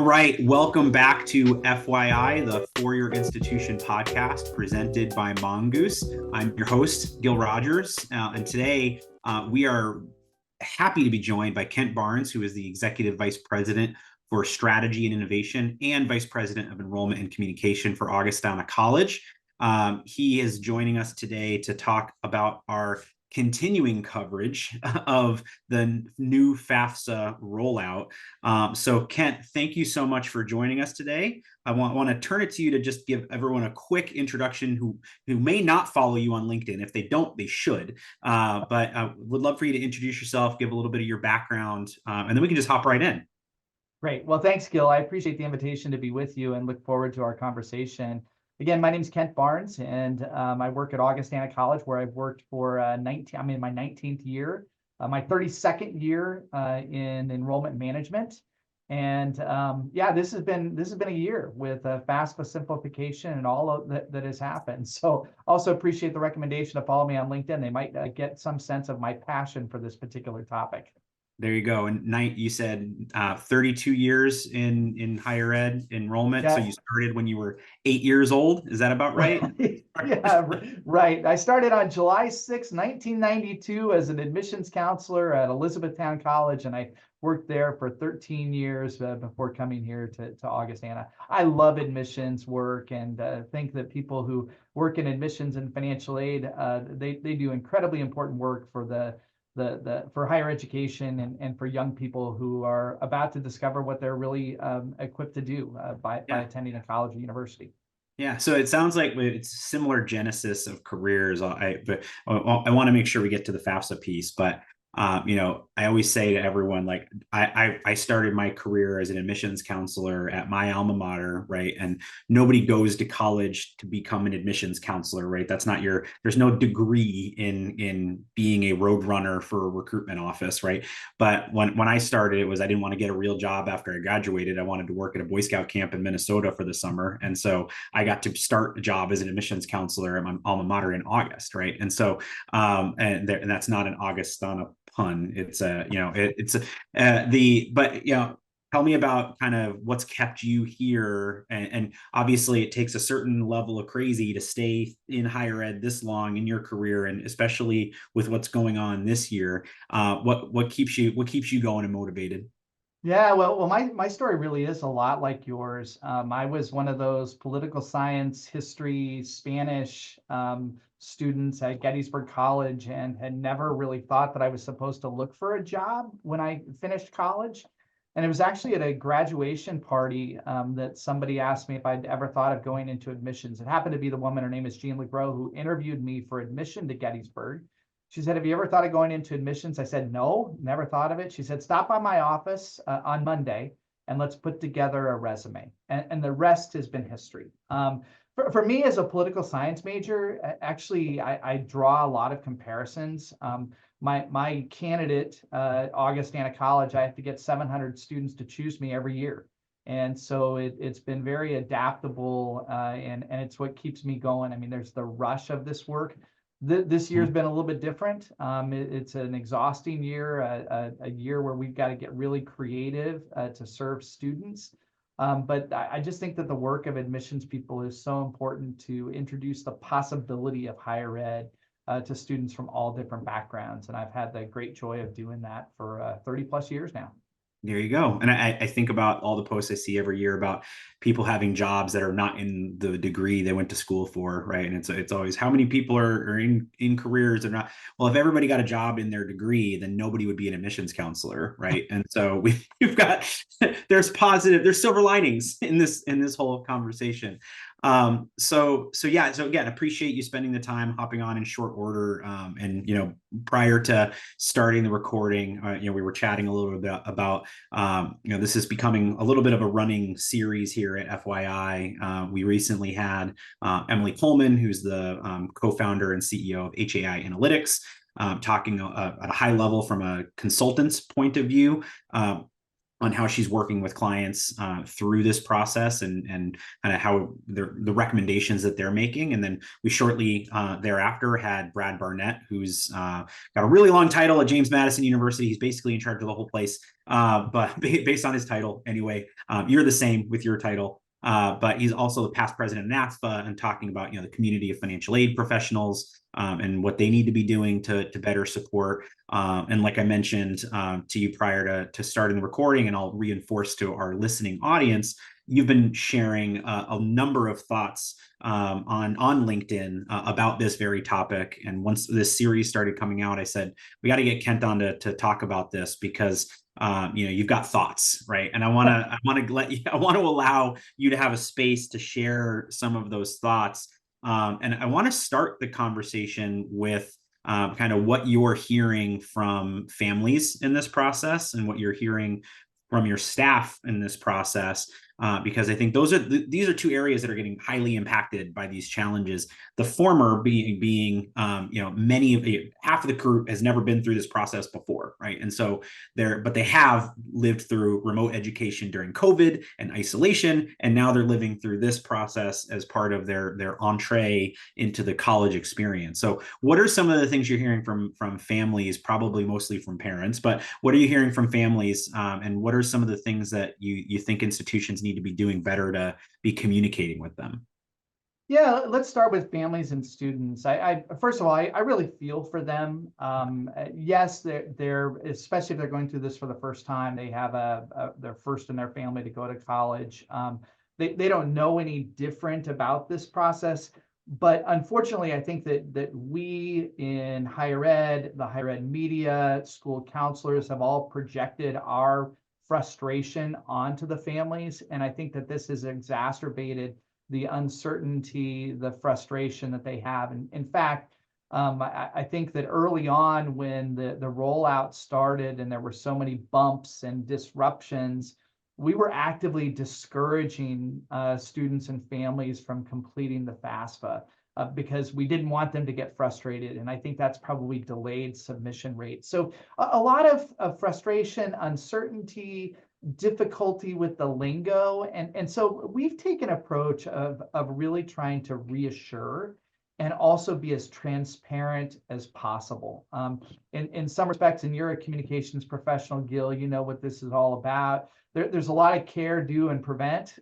right. Welcome back to FYI, the For Your Institution podcast presented by Mongoose. I'm your host, Gil Rogers. And today we are happy to be joined by Kent Barnds, who is the Executive Vice President for Strategy and Innovation and Vice President of Enrollment and Communication for Augustana College. He is joining us today to talk about our continuing coverage of the new FAFSA rollout. So Kent, thank you so much for joining us today. I want to turn it to you to just give everyone a quick introduction who may not follow you on LinkedIn. If they don't, they should. But would love for you to introduce yourself, give a little bit of your background, and then we can just hop right in. Great. Well, thanks, Gil. I appreciate the invitation to be with you and look forward to our conversation. Again, my name is Kent Barnds, and I work at Augustana College, where I've worked for I'm in my 19th year, my 32nd year in enrollment management. And yeah, this has been a year with FAFSA simplification and all of that has happened. So also appreciate the recommendation to follow me on LinkedIn. They might get some sense of my passion for this particular topic. There you go. And you said 32 years in higher ed enrollment. Yeah. So you started when you were 8 years old. Is that about right? Yeah, right. I started on July 6, 1992 as an admissions counselor at Elizabethtown College, and I worked there for 13 years before coming here to Augustana. I love admissions work and think that people who work in admissions and financial aid, they do incredibly important work for for higher education and for young people who are about to discover what they're really equipped to do by attending a college or university. Yeah, so it sounds like it's a similar genesis of careers. But I want to make sure we get to the FAFSA piece. But I always say to everyone, like I started my career as an admissions counselor at my alma mater, right? And nobody goes to college to become an admissions counselor, right? That's not there's no degree in being a roadrunner for a recruitment office, right? But when I started, I didn't want to get a real job after I graduated. I wanted to work at a Boy Scout camp in Minnesota for the summer. And so I got to start a job as an admissions counselor at my alma mater in August, right? And so, and that's not an Augustana pun. It's tell me about kind of what's kept you here, and obviously it takes a certain level of crazy to stay in higher ed this long in your career, and especially with what's going on this year. What keeps you going and motivated? Yeah, well, my story really is a lot like yours. I was one of those political science, history, Spanish students at Gettysburg College, and had never really thought that I was supposed to look for a job when I finished college. And it was actually at a graduation party that somebody asked me if I'd ever thought of going into admissions. It happened to be the woman, her name is Jean Legros, who interviewed me for admission to Gettysburg. She said, "Have you ever thought of going into admissions?" I said, "No, never thought of it." She said, "Stop by my office on Monday and let's put together a resume." And the rest has been history. For me as a political science major, actually, I draw a lot of comparisons. My candidate, Augustana College, I have to get 700 students to choose me every year. And so it's been very adaptable, and it's what keeps me going. I mean, there's the rush of this work. This year's been a little bit different. It's an exhausting year, a year where we've got to get really creative to serve students. But I just think that the work of admissions people is so important to introduce the possibility of higher ed to students from all different backgrounds. And I've had the great joy of doing that for 30 plus years now. There you go. And I think about all the posts I see every year about people having jobs that are not in the degree they went to school for, right? And it's always how many people are in careers or not. Well, if everybody got a job in their degree, then nobody would be an admissions counselor, right? And so we've got there's silver linings in this whole conversation. So again, appreciate you spending the time hopping on in short order. And prior to starting the recording, we were chatting a little bit about this is becoming a little bit of a running series here at FYI. We recently had Emily Coleman, who's the co-founder and CEO of HAI Analytics, talking at a high level from a consultant's point of view. on how she's working with clients through this process and kind of how the recommendations that they're making. And then we shortly thereafter had Brad Barnett, who's got a really long title at James Madison University. He's basically in charge of the whole place, but based on his title anyway. You're the same with your title. But he's also the past president of NAFA and talking about, the community of financial aid professionals and what they need to be doing to better support. And like I mentioned to you prior to starting the recording, and I'll reinforce to our listening audience, you've been sharing a number of thoughts on LinkedIn about this very topic. And once this series started coming out, I said, we got to get Kent on to talk about this because you've got thoughts, right? And I want to allow you to have a space to share some of those thoughts. And I want to start the conversation with kind of what you're hearing from families in this process and what you're hearing from your staff in this process, because I think these are two areas that are getting highly impacted by these challenges. The former being half of the group has never been through this process before, right? And so but they have lived through remote education during COVID and isolation, and now they're living through this process as part of their entree into the college experience. So what are some of the things you're hearing from families, probably mostly from parents, but what are you hearing from families, and what are some of the things that you think institutions need to be doing better to be communicating with them? Yeah, let's start with families and students. I first of all, I really feel for them. Yes, they're especially if they're going through this for the first time. They have their first in their family to go to college. They don't know any different about this process, but unfortunately, I think that we in higher ed, the higher ed media, school counselors have all projected our frustration onto the families, and I think that this has exacerbated the uncertainty, the frustration that they have. And in fact, I think that early on when the rollout started and there were so many bumps and disruptions, we were actively discouraging students and families from completing the FAFSA because we didn't want them to get frustrated. And I think that's probably delayed submission rates. So a lot of frustration, uncertainty, difficulty with the lingo. And so we've taken an approach of really trying to reassure and also be as transparent as possible. In some respects, and you're a communications professional, Gil, you know what this is all about. There's a lot of care, do, and prevent.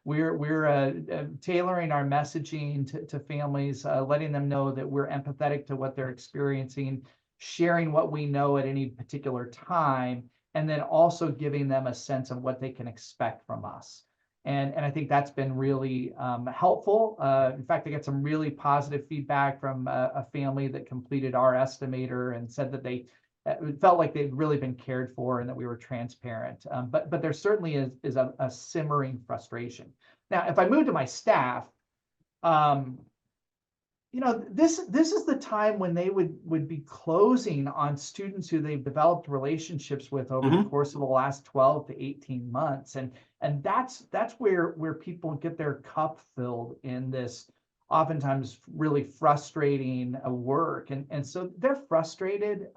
We're tailoring our messaging to families, letting them know that we're empathetic to what they're experiencing, sharing what we know at any particular time, and then also giving them a sense of what they can expect from us. And I think that's been really helpful. In fact, I got some really positive feedback from a family that completed our estimator and said that they felt like they'd really been cared for and that we were transparent. But there certainly is a simmering frustration. Now, if I move to my staff, this is the time when they would be closing on students who they've developed relationships with over the course of the last 12 to 18 months. And that's where people get their cup filled in this oftentimes really frustrating work. And so they're frustrated.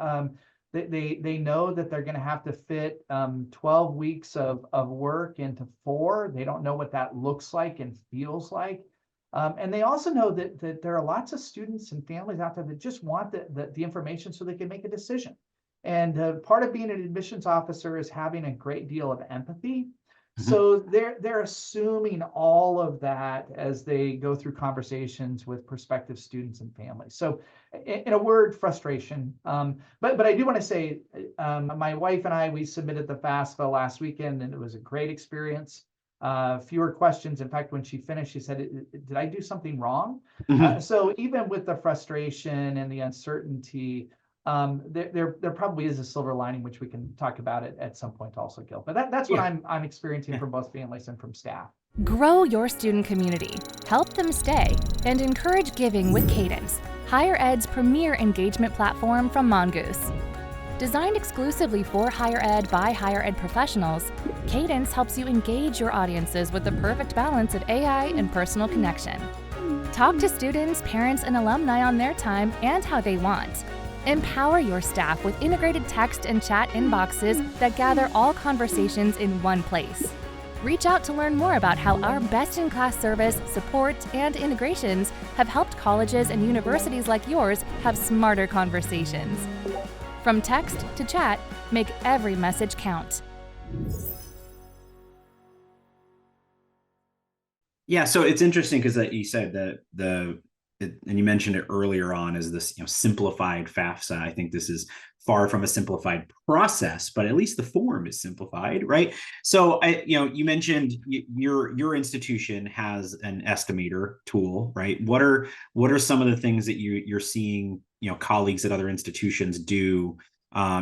They know that they're going to have to fit 12 weeks of work into 4. They don't know what that looks like and feels like. And they also know that there are lots of students and families out there that just want the information so they can make a decision. And part of being an admissions officer is having a great deal of empathy. So they're assuming all of that as they go through conversations with prospective students and families. So in a word, frustration. But I do want to say, my wife and we submitted the FAFSA last weekend, and it was a great experience. Fewer questions. In fact, when she finished, she said, did I do something wrong? So even with the frustration and the uncertainty, there probably is a silver lining, which we can talk about it at some point also, Gil. But that's what I'm experiencing from both families and from staff. Grow your student community, help them stay, and encourage giving with Cadence, Higher Ed's premier engagement platform from Mongoose. Designed exclusively for higher ed by higher ed professionals, Cadence helps you engage your audiences with the perfect balance of AI and personal connection. Talk to students, parents, and alumni on their time and how they want. Empower your staff with integrated text and chat inboxes that gather all conversations in one place. Reach out to learn more about how our best-in-class service, support, and integrations have helped colleges and universities like yours have smarter conversations. From text to chat, make every message count. Yeah, so it's interesting because you said that and you mentioned it earlier on as this, simplified FAFSA. I think this is far from a simplified process, but at least the form is simplified, right? So, you mentioned your institution has an estimator tool, right? What are some of the things that you're seeing, colleagues at other institutions do?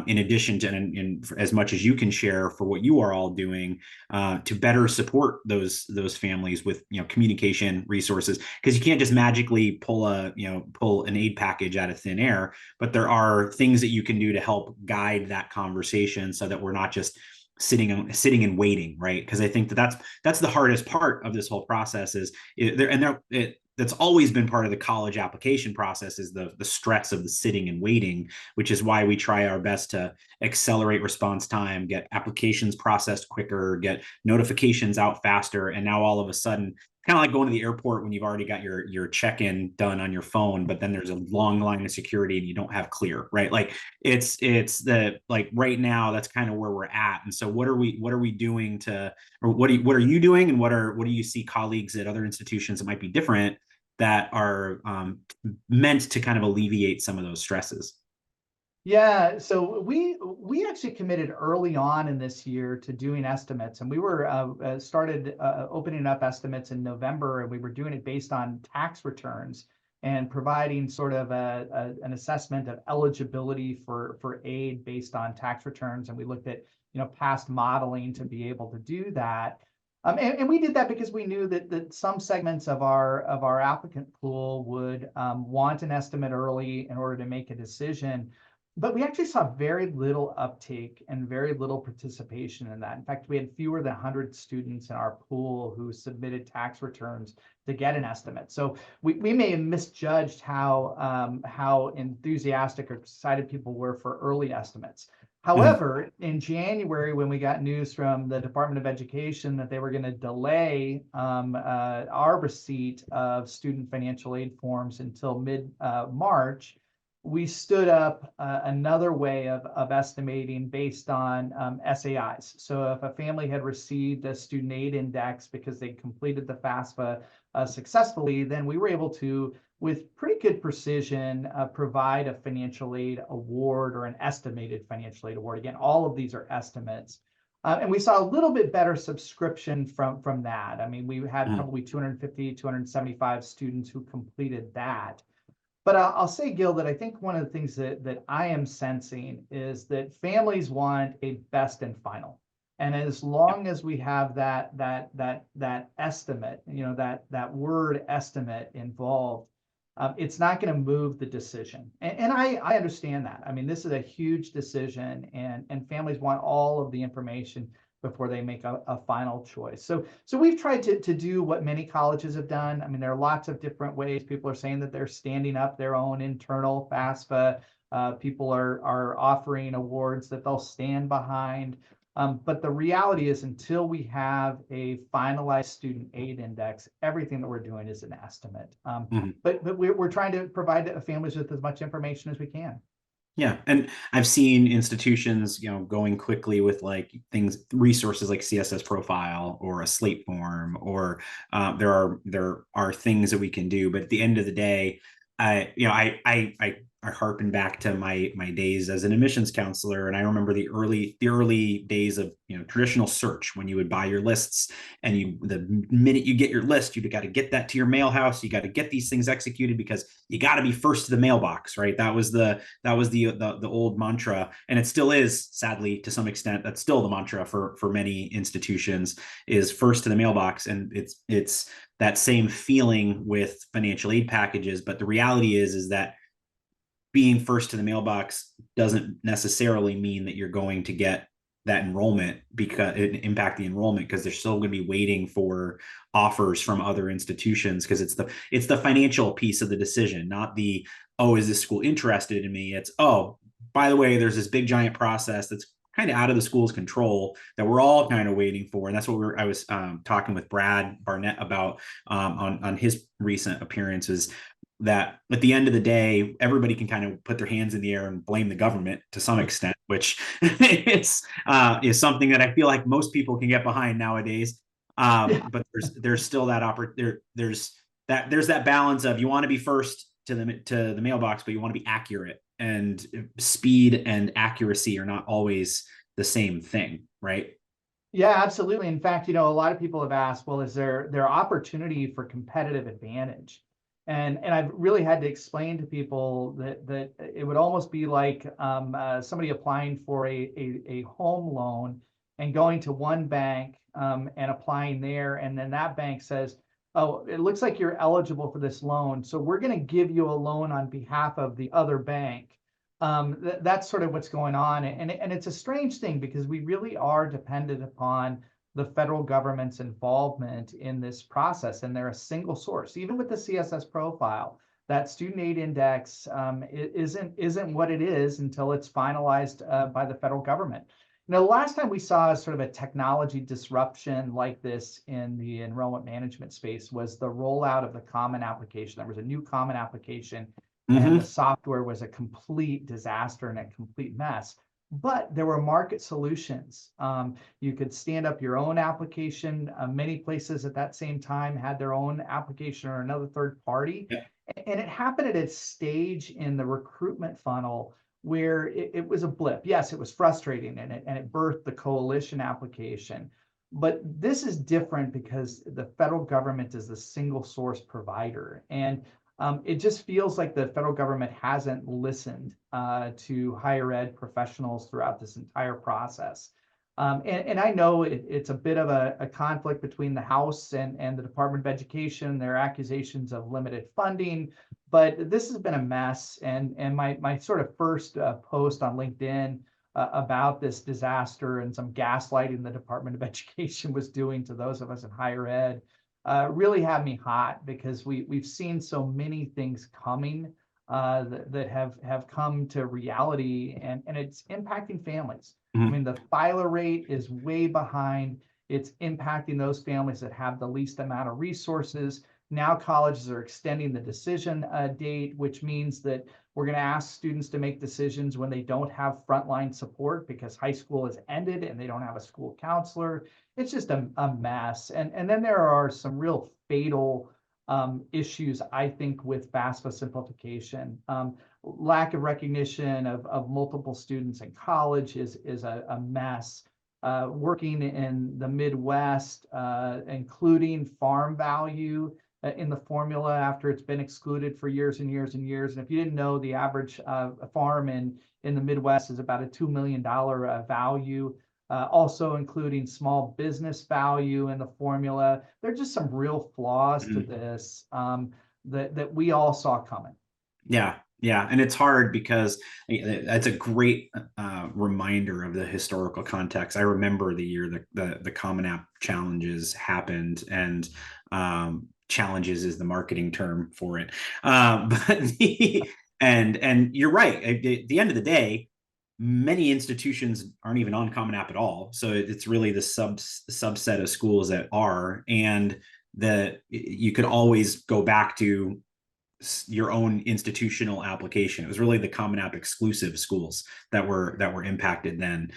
In addition to, and as much as you can share for what you are all doing to better support those families with communication resources, because you can't just magically pull an aid package out of thin air, but there are things that you can do to help guide that conversation so that we're not just sitting and waiting, right? Because I think that's the hardest part of this whole process that's always been part of the college application process is the stress of the sitting and waiting, which is why we try our best to accelerate response time, get applications processed quicker, get notifications out faster. And now all of a sudden, kind of like going to the airport when you've already got your check-in done on your phone, but then there's a long line of security and you don't have clear, right? Like it's right now, that's kind of where we're at. And so what are we doing what are you doing? And what do you see colleagues at other institutions that might be different that are meant to kind of alleviate some of those stresses? Yeah, so we actually committed early on in this year to doing estimates, and we were started opening up estimates in November, and we were doing it based on tax returns and providing sort of an assessment of eligibility for aid based on tax returns, and we looked at past modeling to be able to do that. And we did that because we knew that some segments of our applicant pool would want an estimate early in order to make a decision. But we actually saw very little uptake and very little participation in that. In fact, we had fewer than 100 students in our pool who submitted tax returns to get an estimate. So we may have misjudged how enthusiastic or excited people were for early estimates. However, in January, when we got news from the Department of Education that they were going to delay our receipt of student financial aid forms until mid-March, we stood up another way of estimating based on SAIs. So if a family had received a student aid index because they completed the FAFSA successfully, then we were able to, with pretty good precision, provide a financial aid award or an estimated financial aid award. Again, all of these are estimates. And we saw a little bit better subscription from that. I mean, we had probably 250, 275 students who completed that. But I'll say, Gil, that I think one of the things that I am sensing is that families want a best and final. And as long as we have that estimate, that word estimate involved, it's not going to move the decision. And I understand that. I mean, this is a huge decision, and families want all of the information before they make a final choice. So we've tried to do what many colleges have done. I mean, there are lots of different ways. People are saying that they're standing up their own internal FAFSA. People are offering awards that they'll stand behind. But the reality is, until we have a finalized student aid index, everything that we're doing is an estimate. But we're trying to provide families with as much information as we can. Yeah, and I've seen institutions, going quickly with resources like CSS profile or a slate form, or there are things that we can do. But at the end of the day, I harken back to my days as an admissions counselor, and I remember the early days of traditional search, when you would buy your lists, and the minute you get your list, you got to get that to your mail house. You got to get these things executed because you got to be first to the mailbox, right? That was the old mantra, and it still is, sadly, to some extent. That's still the mantra for many institutions, is first to the mailbox, and it's that same feeling with financial aid packages. But the reality is that being first to the mailbox doesn't necessarily mean that you're going to get that enrollment, because it impact the enrollment, because they're still going to be waiting for offers from other institutions, because it's the financial piece of the decision, not the oh, is this school interested in me? It's, oh, by the way, there's this big giant process that's kind of out of the school's control that we're all kind of waiting for. And that's what I was talking with Brad Barnett about on his recent appearances, that at the end of the day, everybody can kind of put their hands in the air and blame the government to some extent, which is something that I feel like most people can get behind nowadays. But there's still that there's that balance of, you want to be first to the mailbox, but you want to be accurate, and speed and accuracy are not always the same thing, right? Yeah, absolutely. In fact, a lot of people have asked, well, is there opportunity for competitive advantage? And I've really had to explain to people that it would almost be like somebody applying for a home loan and going to one bank and applying there, and then that bank says, oh, it looks like you're eligible for this loan, so we're going to give you a loan on behalf of the other bank. That's sort of what's going on, and it's a strange thing, because we really are dependent upon the federal government's involvement in this process, and they're a single source. Even with the CSS profile, that student aid index isn't what it is until it's finalized by the federal government. The last time we saw sort of a technology disruption like this in the enrollment management space was the rollout of the Common Application. There was a new Common Application, and the software was a complete disaster and a complete mess. But there were market solutions. You could stand up your own application. Many places at that same time had their own application or another third party. Yeah. And it happened at a stage in the recruitment funnel where it was a blip. Yes, it was frustrating, and it birthed the coalition application. But this is different because the federal government is the single source provider. And it just feels like the federal government hasn't listened to higher ed professionals throughout this entire process. And I know it's a bit of a conflict between the House and the Department of Education, their accusations of limited funding, but this has been a mess. And my sort of first post on LinkedIn about this disaster and some gaslighting the Department of Education was doing to those of us in higher ed really had me hot, because we've seen so many things coming that have come to reality, and it's impacting families. I mean, the filer rate is way behind. It's impacting those families that have the least amount of resources. Now colleges are extending the decision date, which means that we're going to ask students to make decisions when they don't have frontline support because high school has ended and they don't have a school counselor. It's just a mess. And then there are some real fatal issues, I think, with FAFSA simplification. Lack of recognition of multiple students in college is a mess. Working in the Midwest, including farm value in the formula after it's been excluded for years and years and years. And if you didn't know, the average farm in the Midwest is about a $2 million value. Also including small business value in the formula. There are just some real flaws to this that we all saw coming. Yeah, and it's hard because that's a great reminder of the historical context. I remember the year the Common App challenges happened, and challenges is the marketing term for it. And you're right. At the end of the day, many institutions aren't even on Common App at all. So it's really the subset of schools that are, and you could always go back to your own institutional application. It was really the Common App exclusive schools that were impacted then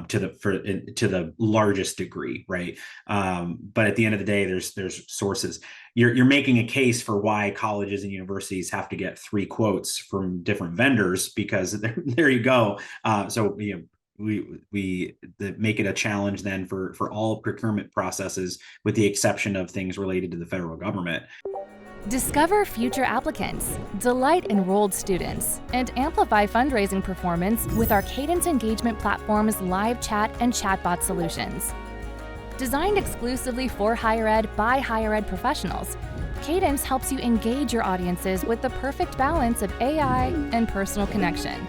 to the largest degree, right? But at the end of the day, there's sources. You're making a case for why colleges and universities have to get 3 quotes from different vendors, because there you go. So we make it a challenge then for all procurement processes, with the exception of things related to the federal government. Discover future applicants, delight enrolled students, and amplify fundraising performance with our Cadence engagement platform's live chat and chatbot solutions. Designed exclusively for higher ed by higher ed professionals, Cadence helps you engage your audiences with the perfect balance of AI and personal connection.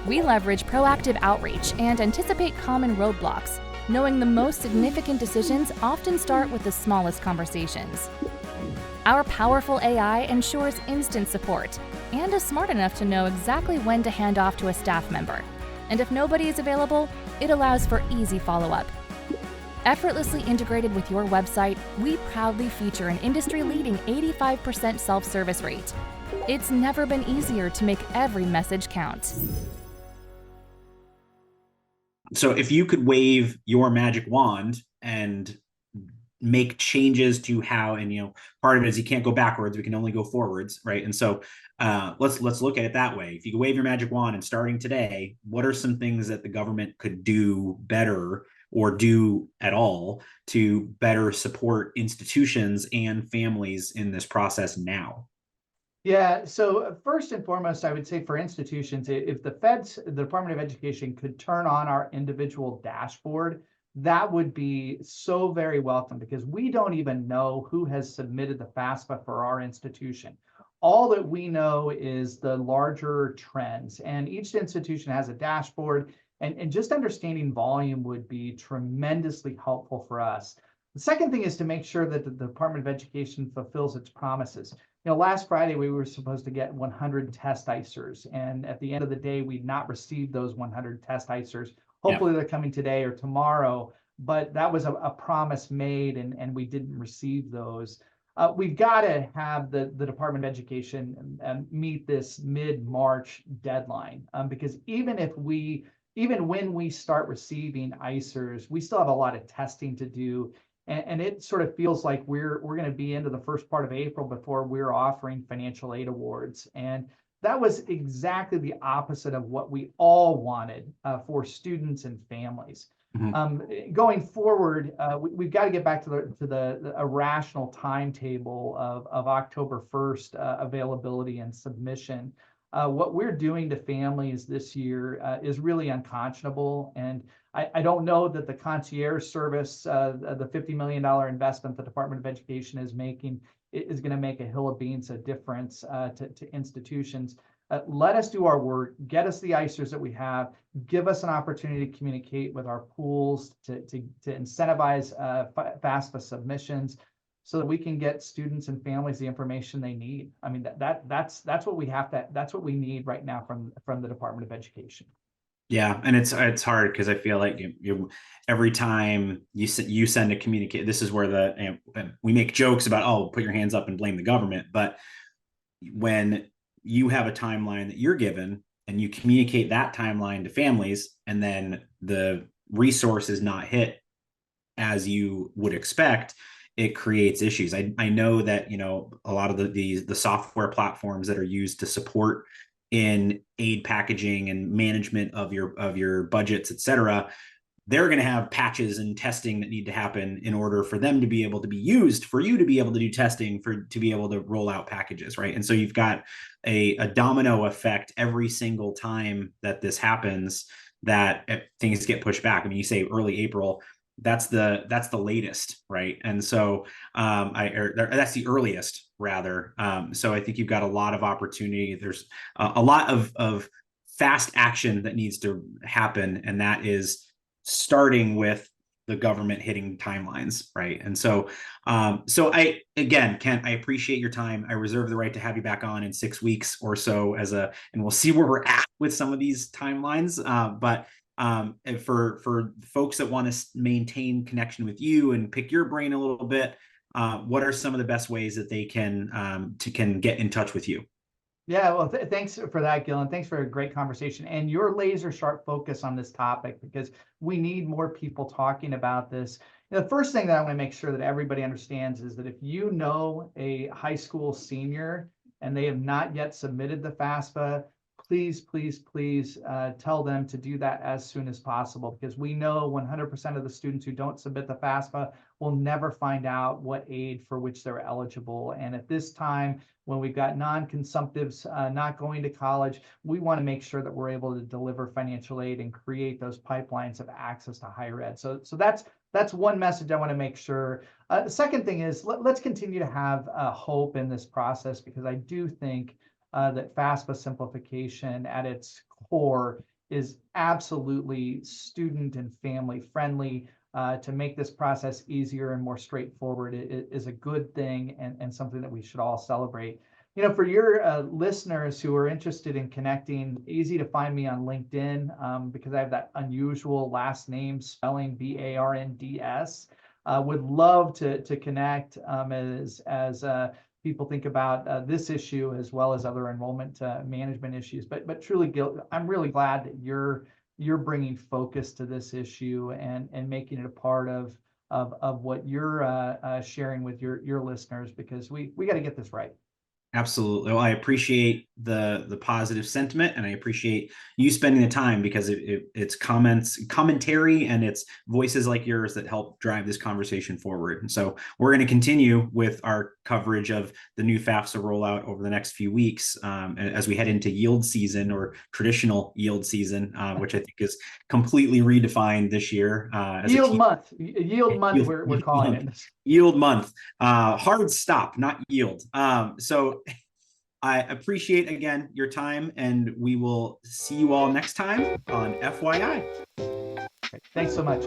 We leverage proactive outreach and anticipate common roadblocks, knowing the most significant decisions often start with the smallest conversations. Our powerful AI ensures instant support, and is smart enough to know exactly when to hand off to a staff member. And if nobody is available, it allows for easy follow-up. Effortlessly integrated with your website, we proudly feature an industry-leading 85% self-service rate. It's never been easier to make every message count. So if you could wave your magic wand and make changes to how, and part of it is you can't go backwards, we can only go forwards, right? And so let's look at it that way. If you could wave your magic wand and starting today, what are some things that the government could do better or do at all to better support institutions and families in this process now? Yeah, so first and foremost, I would say for institutions, if the Department of Education could turn on our individual dashboard, that would be so very welcome, because we don't even know who has submitted the FAFSA for our institution. All that we know is the larger trends, and each institution has a dashboard, and just understanding volume would be tremendously helpful for us. The second thing is to make sure that the Department of Education fulfills its promises. Last Friday, we were supposed to get 100 test ICERs, and at the end of the day, we'd not received those 100 test ICERs. Hopefully they're coming today or tomorrow, but that was a promise made, and we didn't receive those. We've got to have the Department of Education meet this mid-March deadline, because even when we start receiving ICERs, we still have a lot of testing to do. And it sort of feels like we're going to be into the first part of April before we're offering financial aid awards. And that was exactly the opposite of what we all wanted for students and families. Mm-hmm. Going forward, we've got to get back to a rational timetable of October 1st availability and submission. What we're doing to families this year is really unconscionable. And I don't know that the concierge service, the $50 million investment the Department of Education is making, is going to make a hill of beans a difference to institutions. Let us do our work, get us the ICERs that we have, give us an opportunity to communicate with our pools, to incentivize FAFSA submissions, so that we can get students and families the information they need. I mean, that's what we need right now from the Department of Education. Yeah, and it's hard because I feel like every time you send a communicate, this is where we make jokes about, put your hands up and blame the government, but when you have a timeline that you're given and you communicate that timeline to families, and then the resource is not hit as you would expect, it creates issues. I know that a lot of the software platforms that are used to support in aid packaging and management of your budgets, et cetera, they're going to have patches and testing that need to happen in order for them to be able to be used, for you to be able to do testing, to be able to roll out packages, right? And so you've got a domino effect every single time that this happens, that things get pushed back. I mean, you say early April, that's the latest, right? And so that's the earliest, rather. So I think you've got a lot of opportunity. There's a lot of fast action that needs to happen, and that is starting with the government hitting timelines, right? And so Kent, I appreciate your time. I reserve the right to have you back on in 6 weeks or so and we'll see where we're at with some of these timelines. But for folks that want to maintain connection with you and pick your brain a little bit, what are some of the best ways that they can get in touch with you? Yeah, well, thanks for that, Gil, and thanks for a great conversation and your laser sharp focus on this topic, because we need more people talking about this. The first thing that I want to make sure that everybody understands is that if you know a high school senior and they have not yet submitted the FAFSA, please tell them to do that as soon as possible, because we know 100% of the students who don't submit the FAFSA will never find out what aid for which they're eligible. And at this time, when we've got non-consumptives not going to college, we want to make sure that we're able to deliver financial aid and create those pipelines of access to higher ed. So that's one message I want to make sure. The second thing is let's continue to have hope in this process, because I do think that FAFSA simplification at its core is absolutely student and family friendly. To make this process easier and more straightforward is a good thing, and something that we should all celebrate. For your listeners who are interested in connecting, easy to find me on LinkedIn because I have that unusual last name spelling, Barnds. Would love to connect as people think about this issue as well as other enrollment management issues. But truly, Gil, I'm really glad that you're bringing focus to this issue and making it a part of what you're sharing with your listeners, because we got to get this right. Absolutely. Well, I appreciate the positive sentiment, and I appreciate you spending the time, because it's commentary, and it's voices like yours that help drive this conversation forward. And so we're going to continue with our coverage of the new FAFSA rollout over the next few weeks as we head into yield season, or traditional yield season, which I think is completely redefined this year. Yield month, we're calling it. Yield month, hard stop, not yield. So I appreciate, again, your time, and we will see you all next time on FYI. Thanks so much.